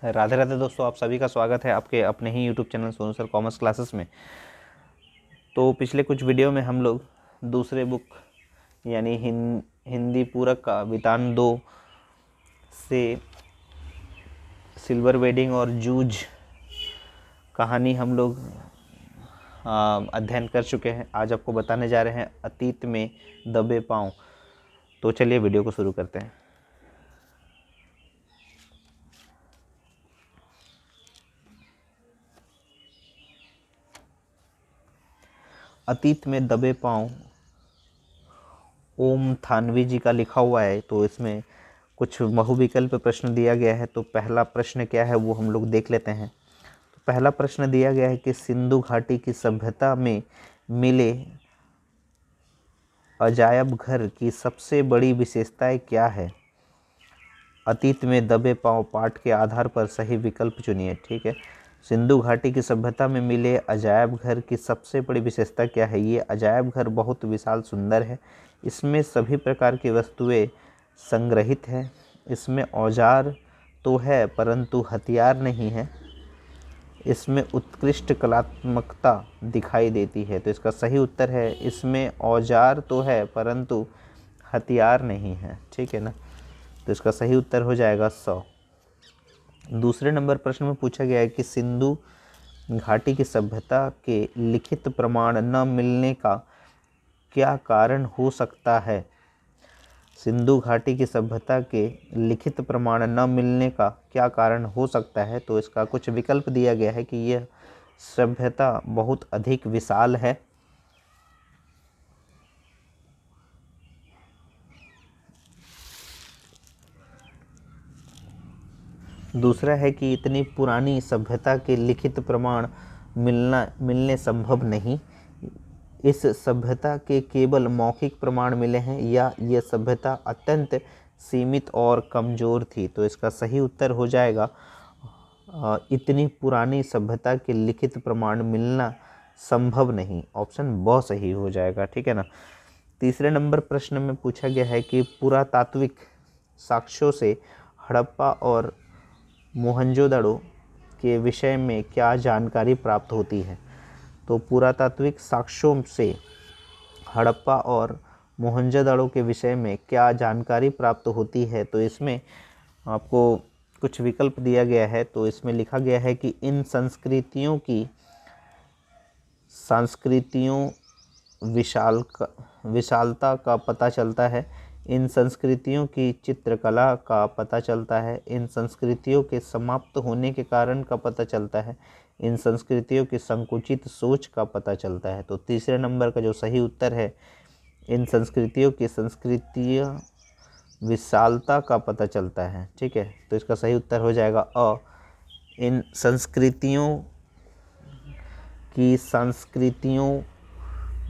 राधे राधे दोस्तों, आप सभी का स्वागत है आपके अपने ही YouTube channel Sonu sir commerce classes में। तो पिछले कुछ वीडियो में हम लोग दूसरे बुक यानी हिंदी पूरक का वितान 2 से सिल्वर वेडिंग और जूझ कहानी हम लोग अध्ययन कर चुके हैं। आज आपको बताने जा रहे हैं अतीत में दबे पांव। तो चलिए वीडियो को शुरू करते हैं। अतीत में दबे पांव ओम थानवी जी का लिखा हुआ है। तो इसमें कुछ बहुविकल्प प्रश्न दिया गया है। तो पहला प्रश्न क्या है वो हम लोग देख लेते हैं। तो पहला प्रश्न दिया गया है कि सिंधु घाटी की सभ्यता में मिले अजायब घर की सबसे बड़ी विशेषताएं क्या है। अतीत में दबे पांव पाठ के आधार पर सही विकल्प चुनिए। ठीक है, सिंधु घाटी की सभ्यता में मिले अजायब घर की सबसे बड़ी विशेषता क्या है। ये अजायब घर बहुत विशाल सुंदर है। इसमें सभी प्रकार की वस्तुएं संग्रहित हैं। इसमें औजार तो है परंतु हथियार नहीं है। इसमें उत्कृष्ट कलात्मकता दिखाई देती है। तो इसका सही उत्तर है इसमें औजार तो है परंतु हथियार नहीं है। ठीक है ना, तो इसका सही उत्तर हो जाएगा 100। दूसरे नंबर प्रश्न में पूछा गया है कि सिंधु घाटी की सभ्यता के लिखित प्रमाण न मिलने का क्या कारण हो सकता है। सिंधु घाटी की सभ्यता के लिखित प्रमाण न मिलने का क्या कारण हो सकता है। तो इसका कुछ विकल्प दिया गया है कि यह सभ्यता बहुत अधिक विशाल है, दूसरा है कि इतनी पुरानी सभ्यता के लिखित प्रमाण मिलने संभव नहीं, इस सभ्यता के केवल मौखिक प्रमाण मिले हैं, या यह सभ्यता अत्यंत सीमित और कमज़ोर थी। तो इसका सही उत्तर हो जाएगा इतनी पुरानी सभ्यता के लिखित प्रमाण मिलना संभव नहीं। ऑप्शन ब सही हो जाएगा। ठीक है ना। तीसरे नंबर प्रश्न में पूछा गया है कि पुरातात्विक साक्ष्यों से हड़प्पा और मोहनजोदड़ो के विषय में क्या जानकारी प्राप्त होती है। तो पुरातात्विक साक्ष्यों से हड़प्पा और मोहनजोदड़ो के विषय में क्या जानकारी प्राप्त होती है। तो इसमें आपको कुछ विकल्प दिया गया है। तो इसमें लिखा गया है कि इन संस्कृतियों की विशालता का पता चलता है। इन संस्कृतियों की चित्रकला का पता चलता है। इन संस्कृतियों के समाप्त होने के कारण का पता चलता है। इन संस्कृतियों की संकुचित सोच का पता चलता है। तो तीसरे नंबर का जो सही उत्तर है इन संस्कृतियों की संस्कृतीय विशालता का पता चलता है। ठीक है, तो इसका सही उत्तर हो जाएगा अ, इन संस्कृतियों की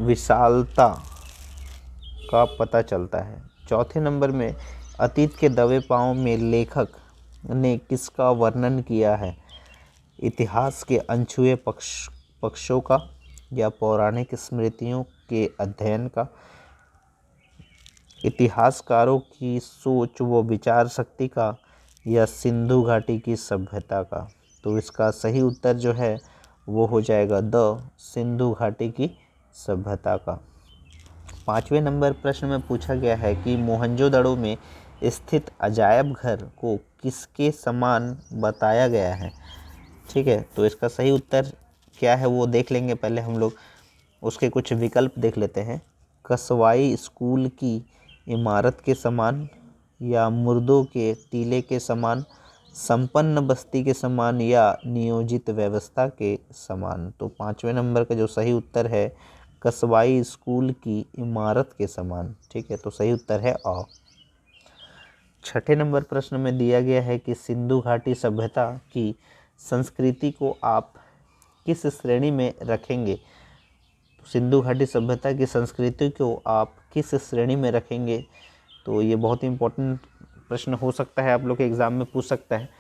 विशालता का पता चलता है। चौथे नंबर में अतीत के दबे पांव में लेखक ने किसका वर्णन किया है। इतिहास के अनछुए पक्षों का, या पौराणिक स्मृतियों के अध्ययन का, इतिहासकारों की सोच व विचार शक्ति का, या सिंधु घाटी की सभ्यता का। तो इसका सही उत्तर जो है वो हो जाएगा द सिंधु घाटी की सभ्यता का। पाँचवें नंबर प्रश्न में पूछा गया है कि मोहनजोदड़ो में स्थित अजायब घर को किसके समान बताया गया है। ठीक है, तो इसका सही उत्तर क्या है वो देख लेंगे। पहले हम लोग उसके कुछ विकल्प देख लेते हैं। कसवाई स्कूल की इमारत के समान, या मुर्दों के टीले के समान, संपन्न बस्ती के समान, या नियोजित व्यवस्था के समान। तो पाँचवें नंबर का जो सही उत्तर है कसवाई स्कूल की इमारत के समान। ठीक है, तो सही उत्तर है अ। छठे नंबर प्रश्न में दिया गया है कि सिंधु घाटी सभ्यता की संस्कृति को आप किस श्रेणी में रखेंगे। तो सिंधु घाटी सभ्यता की संस्कृति को आप किस श्रेणी में रखेंगे। तो ये बहुत ही इम्पोर्टेंट प्रश्न हो सकता है, आप लोग के एग्ज़ाम में पूछ सकता है।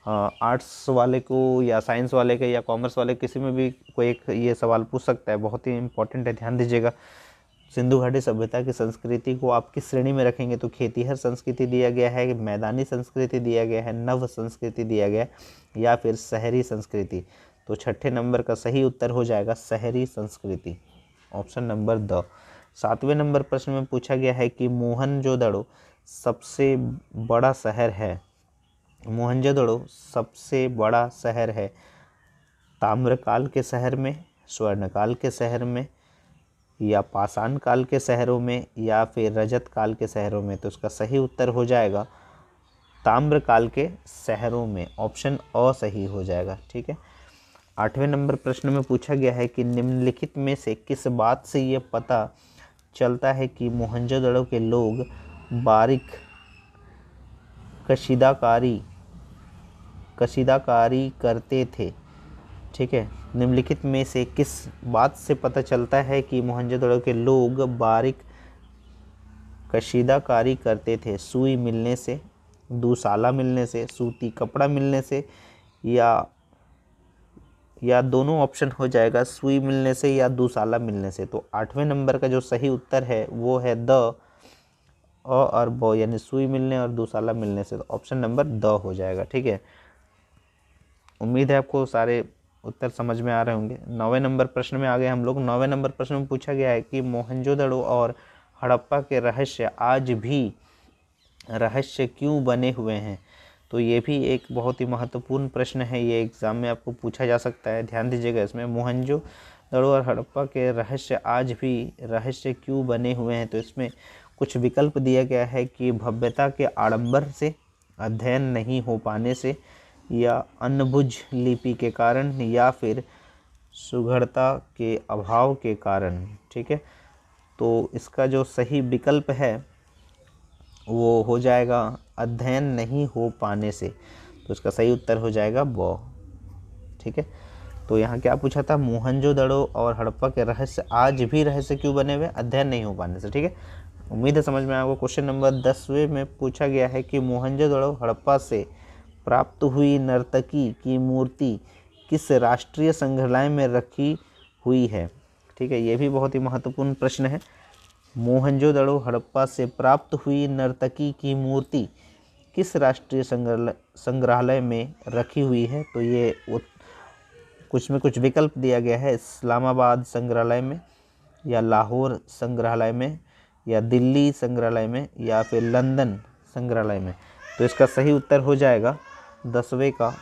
आर्ट्स वाले को या साइंस वाले के या कॉमर्स वाले किसी में भी कोई एक ये सवाल पूछ सकता है। बहुत ही इम्पोर्टेंट है, ध्यान दीजिएगा। सिंधु घाटी सभ्यता की संस्कृति को आप किस श्रेणी में रखेंगे, तो खेतीहर संस्कृति दिया गया है, मैदानी संस्कृति दिया गया है, नव संस्कृति दिया गया है, या फिर शहरी संस्कृति। तो छठे नंबर का सही उत्तर हो जाएगा शहरी संस्कृति, ऑप्शन नंबर द। 7वें नंबर प्रश्न में पूछा गया है कि मोहनजोदड़ो सबसे बड़ा शहर है, मोहनजोदड़ो सबसे बड़ा शहर है ताम्रकाल के शहर में, स्वर्णकाल के शहर में, या पाषाण काल के शहरों में, या फिर रजत काल के शहरों में। तो इसका सही उत्तर हो जाएगा ताम्रकाल के शहरों में, ऑप्शन अ सही हो जाएगा। ठीक है। 8वें नंबर प्रश्न में पूछा गया है कि निम्नलिखित में से किस बात से ये पता चलता है कि मोहनजोदड़ो के लोग बारीक कशीदाकारी करते थे। ठीक है, निम्नलिखित में से किस बात से पता चलता है कि मोहनजोदड़ो के लोग बारीक कशीदाकारी करते थे? सुई मिलने से, दुशाला मिलने से, सूती कपड़ा मिलने से, या दोनों ऑप्शन हो जाएगा, सुई मिलने से या दुशाला मिलने से। तो 8वें नंबर का जो सही उत्तर है वो है द, अ और ब, यानी सुई मिलने और दुशाला मिलने से। तो ऑप्शन नंबर द हो जाएगा। ठीक है, उम्मीद है आपको सारे उत्तर समझ में आ रहे होंगे। 9वें नंबर प्रश्न में आ गए हम लोग। 9वें नंबर प्रश्न में पूछा गया है कि मोहनजोदड़ो और हड़प्पा के रहस्य आज भी रहस्य क्यों बने हुए हैं? तो ये भी एक बहुत ही महत्वपूर्ण प्रश्न है, ये एग्ज़ाम में आपको पूछा जा सकता है, ध्यान दीजिएगा इसमें। मोहनजोदड़ो और हड़प्पा के रहस्य आज भी रहस्य क्यों बने हुए हैं? तो इसमें कुछ विकल्प दिया गया है कि भव्यता के आडंबर से, अध्ययन नहीं हो पाने से, या अनबुझ लिपि के कारण, या फिर सुघड़ता के अभाव के कारण। ठीक है, तो इसका जो सही विकल्प है वो हो जाएगा अध्ययन नहीं हो पाने से। तो इसका सही उत्तर हो जाएगा ब। ठीक है, तो यहाँ क्या पूछा था? मोहनजोदड़ो और हड़प्पा के रहस्य आज भी रहस्य क्यों बने हुए? अध्ययन नहीं हो पाने से। ठीक है, उम्मीद है समझ में आएगा। क्वेश्चन नंबर 10वें में पूछा गया है कि मोहनजोदड़ो हड़प्पा से प्राप्त हुई नर्तकी की मूर्ति किस राष्ट्रीय संग्रहालय में रखी हुई है? ठीक है, ये भी बहुत ही महत्वपूर्ण प्रश्न है। मोहनजोदड़ो हड़प्पा से प्राप्त हुई नर्तकी की मूर्ति किस राष्ट्रीय संग्रहालय में रखी हुई है? तो ये कुछ में कुछ विकल्प दिया गया है, इस्लामाबाद संग्रहालय में, या लाहौर संग्रहालय में, या दिल्ली संग्रहालय में, या फिर लंदन संग्रहालय में। तो इसका सही उत्तर हो जाएगा 10वें का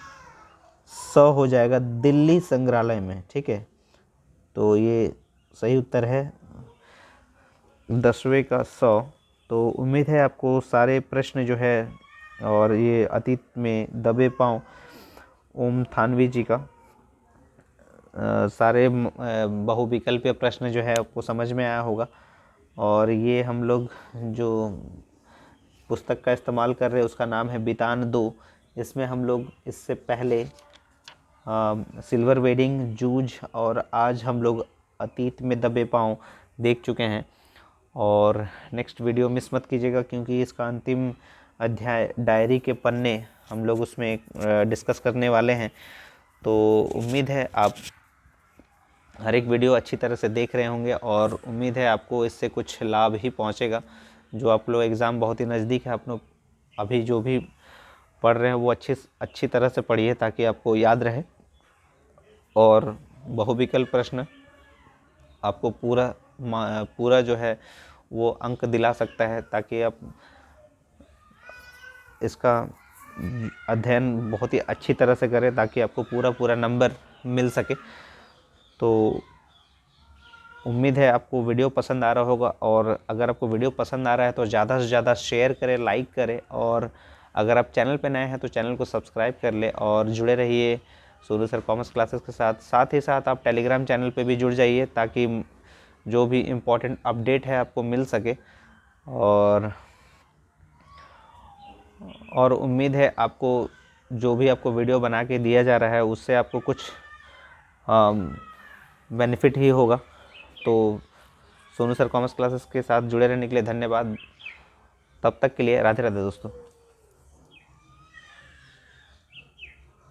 स हो जाएगा, दिल्ली संग्रहालय में। ठीक है, तो ये सही उत्तर है 10वें का स। तो उम्मीद है आपको सारे प्रश्न जो है, और ये अतीत में दबे पांव ओम थानवी जी का सारे बहुविकल्पीय प्रश्न जो है आपको समझ में आया होगा। और ये हम लोग जो पुस्तक का इस्तेमाल कर रहे हैं उसका नाम है बितान 2। इसमें हम लोग इससे पहले सिल्वर वेडिंग, जूझ, और आज हम लोग अतीत में दबे पांव देख चुके हैं। और नेक्स्ट वीडियो मिस मत कीजिएगा, क्योंकि इसका अंतिम अध्याय डायरी के पन्ने हम लोग उसमें डिस्कस करने वाले हैं। तो उम्मीद है आप हर एक वीडियो अच्छी तरह से देख रहे होंगे, और उम्मीद है आपको इससे कुछ लाभ ही पहुंचेगा। जो आप लोग एग्ज़ाम बहुत ही नज़दीक है, आप लोग अभी जो भी पढ़ रहे हैं वो अच्छी तरह से पढ़िए ताकि आपको याद रहे। और बहुविकल्प प्रश्न आपको पूरा जो है वो अंक दिला सकता है, ताकि आप इसका अध्ययन बहुत ही अच्छी तरह से करें ताकि आपको पूरा नंबर मिल सके। तो उम्मीद है आपको वीडियो पसंद आ रहा होगा, और अगर आपको वीडियो पसंद आ रहा है तो ज़्यादा से ज़्यादा शेयर करें, लाइक करें, और अगर आप चैनल पर नए हैं तो चैनल को सब्सक्राइब कर ले और जुड़े रहिए सोनू सर कॉमर्स क्लासेस के साथ। साथ ही साथ आप टेलीग्राम चैनल पे भी जुड़ जाइए ताकि जो भी इम्पोर्टेंट अपडेट है आपको मिल सके। और उम्मीद है आपको जो भी आपको वीडियो बना के दिया जा रहा है उससे आपको कुछ बेनिफिट ही होगा। तो सोनू सर कॉमर्स क्लासेस के साथ जुड़े रहने के लिए धन्यवाद। तब तक के लिए राधे राधे दोस्तों।